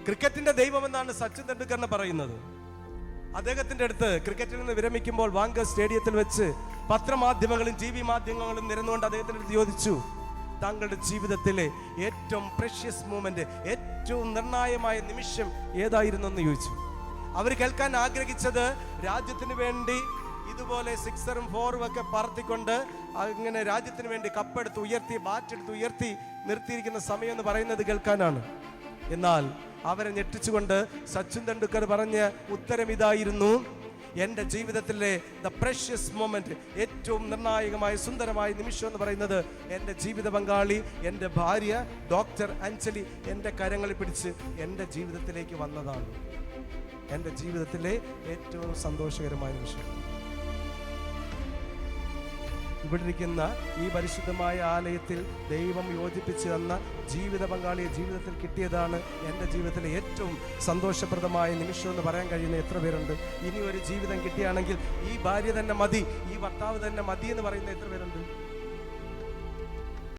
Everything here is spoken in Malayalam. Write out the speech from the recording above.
ക്രിക്കറ്റിന്റെ ദൈവമെന്നാണ് സച്ചിൻ തെണ്ടുൽക്കറിനെ പറയുന്നത്. അദ്ദേഹത്തിന്റെ അടുത്ത് ക്രിക്കറ്റിൽ നിന്ന് വിരമിക്കുമ്പോൾ വാങ്കർ സ്റ്റേഡിയത്തിൽ വെച്ച് പത്രമാധ്യമങ്ങളും TV മാധ്യമങ്ങളും നിരന്നുകൊണ്ട് അദ്ദേഹത്തിന്റെ അടുത്ത് ചോദിച്ചു, താങ്കളുടെ ജീവിതത്തിലെ ഏറ്റവും പ്രഷ്യസ് മൂമെന്റ്, ഏറ്റവും നിർണായകമായ നിമിഷം ഏതായിരുന്നു എന്ന് ചോദിച്ചു. അവർ കേൾക്കാൻ ആഗ്രഹിച്ചത് രാജ്യത്തിന് വേണ്ടി ഇതുപോലെ 6ഉം 4ഉം ഒക്കെ പറത്തിക്കൊണ്ട് അങ്ങനെ രാജ്യത്തിന് വേണ്ടി കപ്പെടുത്ത് ഉയർത്തി, ബാറ്റെടുത്ത് ഉയർത്തി നിർത്തിയിരിക്കുന്ന സമയം എന്ന് പറയുന്നത് കേൾക്കാനാണ്. എന്നാൽ അവരെ ഞെട്ടിച്ചുകൊണ്ട് സച്ചിൻ തെണ്ടുൽക്കർ പറഞ്ഞ ഉത്തരം ഇതായിരുന്നു: എൻ്റെ ജീവിതത്തിലെ ദ പ്രഷ്യസ് മൊമെന്റ്, ഏറ്റവും നിർണായകമായ സുന്ദരമായ നിമിഷം എന്ന് പറയുന്നത് എൻ്റെ ജീവിത പങ്കാളി, എൻ്റെ ഭാര്യ ഡോക്ടർ അഞ്ജലി എൻ്റെ കരങ്ങളിൽ പിടിച്ച് എൻ്റെ ജീവിതത്തിലേക്ക് വന്നതാണ്. എൻ്റെ ജീവിതത്തിലെ ഏറ്റവും സന്തോഷകരമായ നിമിഷം. ഇവിടെ ഇരിക്കുന്ന ഈ പരിശുദ്ധമായ ആലയത്തിൽ ദൈവം യോജിപ്പിച്ച് തന്ന ജീവിത പങ്കാളിയെ ജീവിതത്തിൽ കിട്ടിയതാണ് എൻ്റെ ജീവിതത്തിലെ ഏറ്റവും സന്തോഷപ്രദമായ നിമിഷം എന്ന് പറയാൻ കഴിയുന്ന എത്ര പേരുണ്ട്? ഇനി ഒരു ജീവിതം കിട്ടിയാണെങ്കിൽ ഈ ഭാര്യ തന്നെ മതി, ഈ ഭർത്താവ് തന്നെ മതി എന്ന് പറയുന്ന എത്ര പേരുണ്ട്?